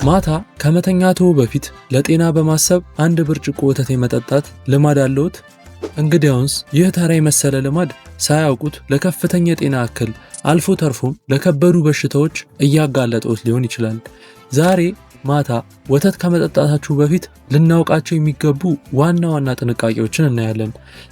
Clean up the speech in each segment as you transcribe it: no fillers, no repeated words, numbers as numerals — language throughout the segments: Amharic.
ማታ ከመተኛቱ በፊት ለጤና በማሰብ አንድ ብርጭቆ ወተት የመጠጣት ልማድ አለዎት? እንግዲያውንስ ይህ ተራ የመሰለ ልማድ ሳያውቁት ለከፍተኛ የጤና እክል አልፎ ተርፎም ለከበዱ በሽታዎች እያጋለጠዎት ሊሆን ይችላል። ዛሬ ማታ ወተት ከመጠጣታችሁ በፊት ልናውቃቸው የሚገቡ ዋና ዋና ጥንቃቄዎችን እናያለን።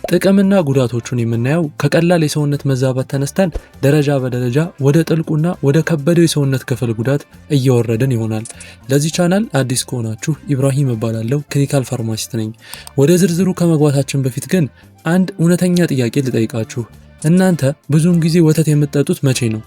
ጥቅምና ጉዳቶቹን የምናየው ከቀላል የሰውነት መዛባት ተነስተን ደረጃ በደረጃ ወደ ጥልቁና ወደ ከበደው የሰውነት ክፍል ጉዳት እየወረድን ይሆናል። ለዚህ ቻናል አዲስ ከሆናችሁ ኢብራሂም እባላለሁ፣ ክሊኒካል ፋርማሲስት ነኝ። ወደ ዝርዝሩ ከመግባታችን በፊት ግን አንድ እውነተኛ ጥያቄ ልጠይቃችሁ። እናንተ ብዙውን ጊዜ ወተት የምትጠጡት መቼ ነው?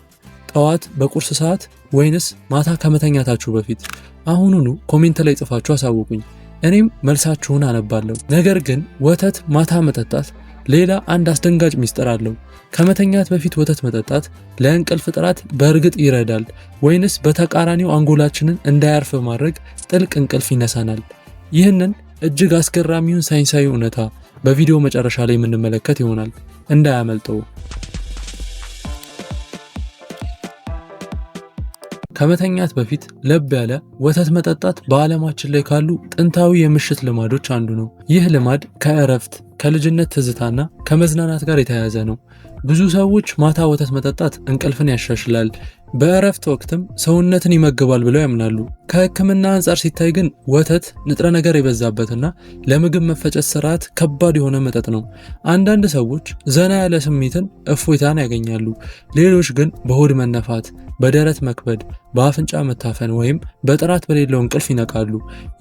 ጠዋት በቁርስ ሰዓት ወይንስ ማታ ከመተኛታችሁ በፊት? አሁኑኑ ኮሜንት ላይ ጽፋችሁ አሳውቁኝ፣ እኔም መልሳችሁን አነባለሁ። ነገር ግን ወተት ማታ መጠጣት ሌላ አንድ አስደንጋጭ ሚስጥር አለው። ከመተኛት በፊት ወተት መጠጣት ለእንቅልፍ ጥራት በእርግጥ ይረዳል ወይንስ በተቃራኒው አንጎላችንን እንዳያርፍ በማድረግ ጥልቅ እንቅልፍ ይነሳናል? ይህንን እጅግ አስገራሚውን ሳይንሳዊ እውነታ በቪዲዮ መጨረሻ ላይ የምንመለከት ይሆናል። እንዳያመልጠው። ከመተኛት በፊት ለብ ያለ ወተት መጠጣት በዓለማችን ላይ ካሉ ጥንታዊ የምሽት ልማዶች አንዱ ነው። ይህ ልማድ ከእረፍት፣ ከልጅነት ትዝታና ከመዝናናት ጋር የተያያዘ ነው። ብዙ ሰዎች ማታ ወተት መጠጣት እንቅልፍን ያሻሽላል፣ በእረፍት ወቅትም ሰውነትን ይመግባል ብለው ያምናሉ። ከሕክምና አንጻር ሲታይ ግን ወተት ንጥረ ነገር የበዛበትና ለምግብ መፈጨት ስርዓት ከባድ የሆነ መጠጥ ነው። አንዳንድ ሰዎች ዘና ያለ ስሜትን፣ እፎይታን ያገኛሉ። ሌሎች ግን በሆድ መነፋት፣ በደረት መክበድ፣ በአፍንጫ መታፈን ወይም በጥራት በሌለው እንቅልፍ ይነቃሉ።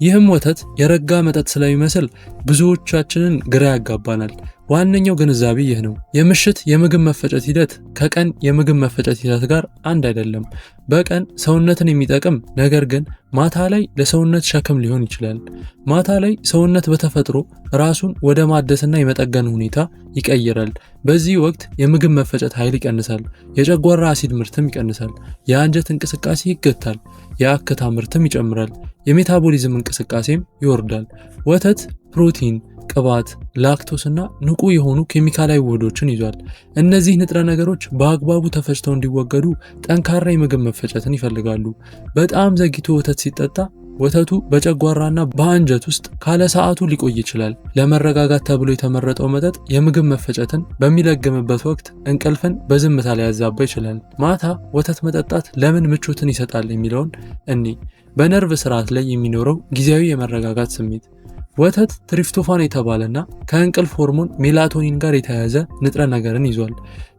ይህም ወተት የረጋ መጠጥ ስለሚመስል ብዙዎቻችንን ግራ ያጋባናል። ዋነኛው ግንዛቤ ይህ ነው። የምሽት የምግብ መፈጨት ሂደት ከቀን የምግብ መፈጨት ሂደት ጋር አንድ አይደለም። በቀን ሰውነትን የሚጠቅም ነገር ግን ማታ ላይ ለሰውነት ሸክም ሊሆን ይችላል። ማታ ላይ ሰውነት በተፈጥሮ ራሱን ወደ ማደስና የመጠገን ሁኔታ ይቀይራል። በዚህ ወቅት የምግብ መፈጨት ኃይል ይቀንሳል፣ የጨጓራ አሲድ ምርትም ይቀንሳል፣ የአንጀት እንቅስቃሴ ይገታል፣ የአክታ ምርትም ይጨምራል፣ የሜታቦሊዝም እንቅስቃሴም ይወርዳል። ወተት ፕሮቲን፣ ቅባት፣ ላክቶስ እና ንቁ የሆኑ ኬሚካላዊ ውህዶችን ይዟል። እነዚህ ንጥረ ነገሮች በአግባቡ ተፈጭተው እንዲወገዱ ጠንካራ የምግብ መፈጨትን ይፈልጋሉ። በጣም ዘግይቶ ወተት ሲጠጣ ወተቱ በጨጓራና በአንጀት ውስጥ ካለ ሰዓቱ ሊቆይ ይችላል። ለመረጋጋት ተብሎ የተመረጠው መጠጥ የምግብ መፈጨትን በሚለግምበት ወቅት እንቅልፍን በዝምታ ሊያዛባ ይችላል። ማታ ወተት መጠጣት ለምን ምቾትን ይሰጣል የሚለውን በነርቭ ስርዓት ላይ የሚኖረው ጊዜያዊ የመረጋጋት ስሜት። ወተት ትሪፕቶፋን የተባለና ከእንቅልፍ ሆርሞን ሜላቶኒን ጋር የተያያዘ ንጥረ ነገርን ይዟል።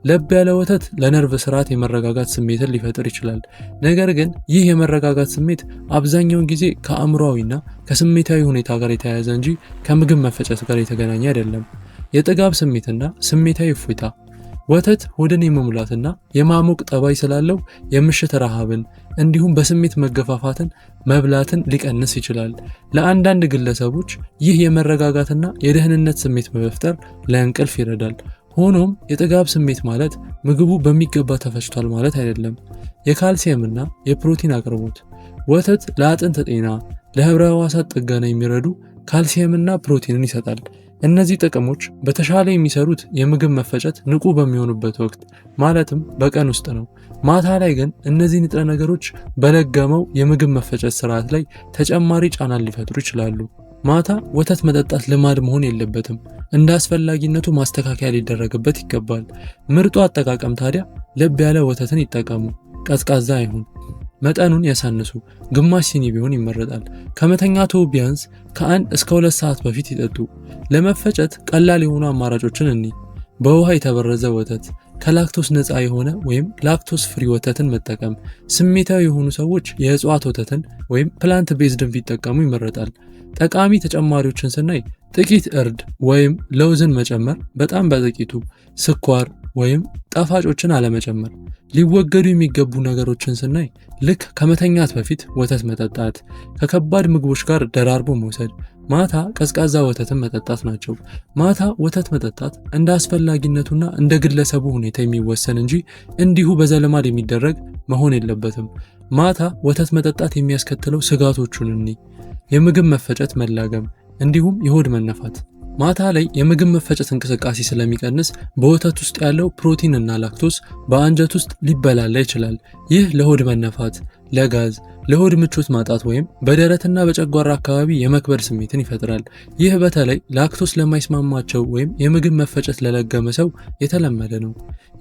ለብ ያለ ወተት ለነርቭ ስርዓት የመረጋጋት ስሜትን ሊፈጥር ይችላል። ነገር ግን ይህ የመረጋጋት ስሜት አብዛኛውን ጊዜ ከአእምሯዊና ከስሜታዊ ሁኔታ ጋር የተያያዘ እንጂ ከምግብ መፈጨት ጋር የተገናኘ አይደለም። የጥጋብ ስሜትና ስሜታዊ እፎይታ። ወተት ሆድን የመሙላትና የማሞቅ ጠባይ ስላለው የምሽት ረሃብን እንዲሁም በስሜት መገፋፋትን መብላትን ሊቀንስ ይችላል። ለአንዳንድ ግለሰቦች ይህ የመረጋጋትና የደህንነት ስሜት በመፍጠር ለእንቅልፍ ይረዳል። ሆኖም የጥጋብ ስሜት ማለት ምግቡ በሚገባ ተፈጭቷል ማለት አይደለም። የካልሲየምና የፕሮቲን አቅርቦት። ወተት ለአጥንት ጤና፣ ለህብረ ሕዋሳት ጥገና የሚረዱ ካልሲየምና ፕሮቲንን ይሰጣል። እነዚህ ጥቅሞች በተሻለ የሚሰሩት የምግብ መፈጨት ንቁ በሚሆኑበት ወቅት ማለትም በቀን ውስጥ ነው። ማታ ላይ ግን እነዚህ ንጥረ ነገሮች በለገመው የምግብ መፈጨት ስርዓት ላይ ተጨማሪ ጫናን ሊፈጥሩ ይችላሉ። ማታ ወተት መጠጣት ልማድ መሆን የለበትም። እንደ አስፈላጊነቱ ማስተካከያ ሊደረግበት ይገባል። ምርጡ አጠቃቀም ታዲያ ለብ ያለ ወተትን ይጠቀሙ፣ ቀዝቃዛ አይሁን። መጠኑን ያሳንሱ፣ ግማሽ ሲኒ ቢሆን ይመረጣል። ከመተኛቱ ቢያንስ ከ1 እስከ 2 ሰዓት በፊት ይጠጡ። ለመፈጨት ቀላል የሆኑ አማራጮችን በውሃ የተበረዘ ወተት፣ ከላክቶስ ነፃ የሆነ ወይም ላክቶስ ፍሪ ወተትን መጠቀም። ስሜታዊ የሆኑ ሰዎች የእጽዋት ወተትን ወይም ፕላንት ቤዝድን ቢጠቀሙ ይመረጣል። ጠቃሚ ተጨማሪዎችን ስናይ ጥቂት እርድ ወይም ለውዝን መጨመር፣ በጣም በጥቂቱ ስኳር ወይም ጣፋጮችን አለመጨመር። ሊወገዱ የሚገቡ ነገሮችን ስናይ ልክ ከመተኛት በፊት ወተት መጠጣት፣ ከከባድ ምግቦች ጋር ደራርቦ መውሰድ፣ ማታ ቀዝቃዛ ወተትን መጠጣት ናቸው። ማታ ወተት መጠጣት እንደ አስፈላጊነቱና እንደ ግለሰቡ ሁኔታ የሚወሰን እንጂ እንዲሁ በዘልማድ የሚደረግ መሆን የለበትም። ማታ ወተት መጠጣት የሚያስከትለው ስጋቶቹን የምግብ መፈጨት መላገም እንዲሁም የሆድ መነፋት። ማታ ላይ የምግብ መፈጨት እንቅስቃሴ ስለሚቀንስ በወተት ውስጥ ያለው ፕሮቲን እና ላክቶስ በአንጀት ውስጥ ሊበላላ ይችላል። ይህ ለሆድ መነፋት፣ ለጋዝ፣ ለሆድ ምቾት ማጣት ወይም በደረትና በጨጓራ አካባቢ የመክበድ ስሜትን ይፈጥራል። ይህ በተለይ ላክቶስ ለማይስማማቸው ወይም የምግብ መፈጨት ለለገመ ሰው የተለመደ ነው።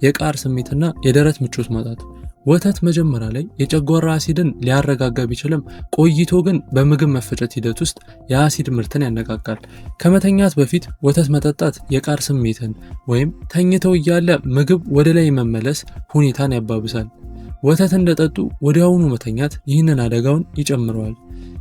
የቃር ስሜትና የደረት ምቾት ማጣት ወተት መጀመሪያ ላይ የጨጓራ አሲድን ሊያረጋጋ ቢችልም ቆይቶ ግን በምግብ መፈጨት ሂደት ውስጥ የአሲድ ምርትን ያነቃቃል። ከመተኛት በፊት ወተት መጠጣት የቃር ስሜትን ወይም ተኝተው እያለ ምግብ ወደ ላይ መመለስ ሁኔታን ያባብሳል። ወተት እንደጠጡ ወዲያውኑ መተኛት ይህንን አደጋውን ይጨምረዋል።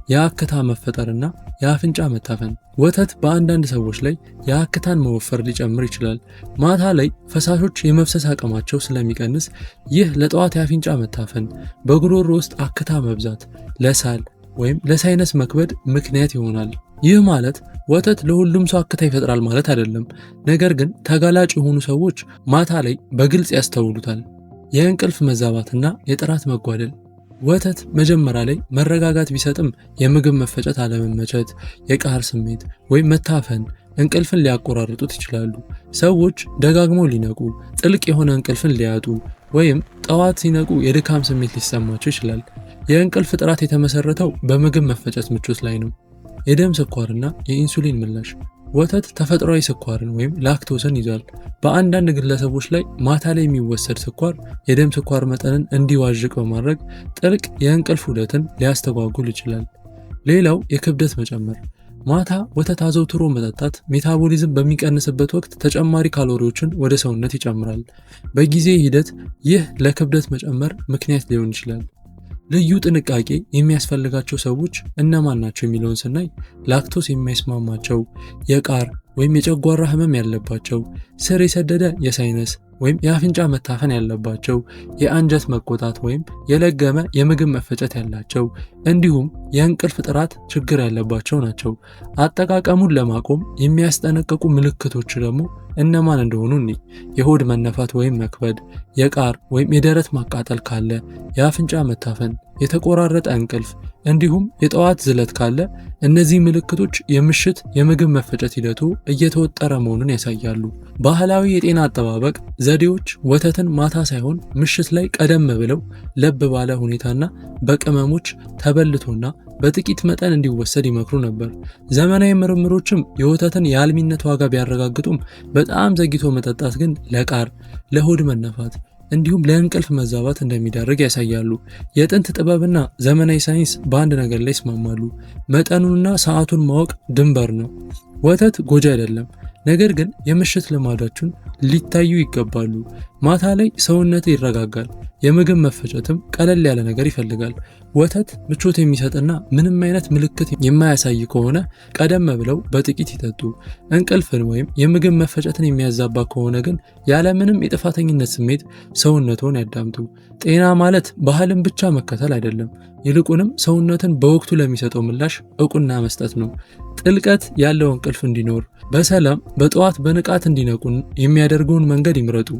የአክታ መፈጠርና የአፍንጫ መታፈን ወተት በአንዳንድ ሰዎች ላይ የአክታን መወፈር ሊጨምር ይችላል። ማታ ላይ ፈሳሾች የመፍሰስ አቅማቸው ስለሚቀንስ ይህ ለጠዋት የአፍንጫ መታፈን፣ በጉሮሮ ውስጥ አክታ መብዛት፣ ለሳል ወይም ለሳይነስ መክበድ ምክንያት ይሆናል። ይህ ማለት ወተት ለሁሉም ሰው አክታ ይፈጥራል ማለት አይደለም። ነገር ግን ተጋላጭ የሆኑ ሰዎች ማታ ላይ በግልጽ ያስተውሉታል። የእንቅልፍ መዛባትና የጥራት መጓደል ወተት መጀመሪያ ላይ መረጋጋት ቢሰጥም የምግብ መፈጨት አለመመቸት፣ የቃር ስሜት ወይም መታፈን እንቅልፍን ሊያቆራርጡት ይችላሉ። ሰዎች ደጋግመው ሊነቁ፣ ጥልቅ የሆነ እንቅልፍን ሊያጡ ወይም ጠዋት ሲነቁ የድካም ስሜት ሊሰማቸው ይችላል። የእንቅልፍ ጥራት የተመሰረተው በምግብ መፈጨት ምቾት ላይ ነው። የደም ስኳርና የኢንሱሊን ምላሽ ወተት ተፈጥሯዊ ስኳርን ወይም ላክቶስን ይዟል። በአንዳንድ ግለሰቦች ላይ ማታ ላይ የሚወሰድ ስኳር የደም ስኳር መጠንን እንዲዋዥቅ በማድረግ ጥልቅ የእንቅልፍ ዑደትን ሊያስተጓጉል ይችላል። ሌላው የክብደት መጨመር ማታ ወተት አዘውትሮ መጠጣት ሜታቦሊዝም በሚቀንስበት ወቅት ተጨማሪ ካሎሪዎችን ወደ ሰውነት ይጨምራል። በጊዜ ሂደት ይህ ለክብደት መጨመር ምክንያት ሊሆን ይችላል። ልዩ ጥንቃቄ የሚያስፈልጋቸው ሰዎች እነማን ናቸው የሚለውን ስናይ ላክቶስ የማይስማማቸው፣ የቃር ወይም የጨጓራ ህመም ያለባቸው፣ ስር የሰደደ የሳይነስ ወይም የአፍንጫ መታፈን ያለባቸው፣ የአንጀት መቆጣት ወይም የለገመ የምግብ መፈጨት ያላቸው፣ እንዲሁም የእንቅልፍ ጥራት ችግር ያለባቸው ናቸው። አጠቃቀሙን ለማቆም የሚያስጠነቅቁ ምልክቶች ደግሞ እነማን እንደሆኑ እኒ የሆድ መነፋት ወይም መክበድ፣ የቃር ወይም የደረት ማቃጠል ካለ፣ የአፍንጫ መታፈን፣ የተቆራረጠ እንቅልፍ እንዲሁም የጠዋት ዝለት ካለ እነዚህ ምልክቶች የምሽት የምግብ መፈጨት ሂደቱ እየተወጠረ መሆኑን ያሳያሉ። ባህላዊ የጤና አጠባበቅ ዘዴዎች ወተትን ማታ ሳይሆን ምሽት ላይ ቀደም ብለው ለብ ባለ ሁኔታና በቅመሞች ተበልቶና በጥቂት መጠን እንዲወሰድ ይመክሩ ነበር። ዘመናዊ ምርምሮችም የወተትን የአልሚነት ዋጋ ቢያረጋግጡም በጣም ዘግይቶ መጠጣት ግን ለቃር፣ ለሆድ መነፋት እንዲሁም ለእንቅልፍ መዛባት እንደሚዳርግ ያሳያሉ። የጥንት ጥበብና ዘመናዊ ሳይንስ በአንድ ነገር ላይ ይስማማሉ። መጠኑንና ሰዓቱን ማወቅ ድንበር ነው። ወተት ጎጂ አይደለም፣ ነገር ግን የምሽት ልማዳችሁን ሊታዩ ይገባሉ። ማታ ላይ ሰውነት ይረጋጋል፣ የምግብ መፈጨትም ቀለል ያለ ነገር ይፈልጋል። ወተት ምቾት የሚሰጥና ምንም አይነት ምልክት የማያሳይ ከሆነ ቀደም ብለው በጥቂት ይጠጡ። እንቅልፍን ወይም የምግብ መፈጨትን የሚያዛባ ከሆነ ግን ያለምንም የጥፋተኝነት ስሜት ሰውነቶን ያዳምጡ። ጤና ማለት ባህልን ብቻ መከተል አይደለም፣ ይልቁንም ሰውነትን በወቅቱ ለሚሰጠው ምላሽ እውቅና መስጠት ነው። ጥልቀት ያለው እንቅልፍ እንዲኖር በሰላም በጠዋት በንቃት እንዲነቁን የሚያደርገውን መንገድ ይምረጡ።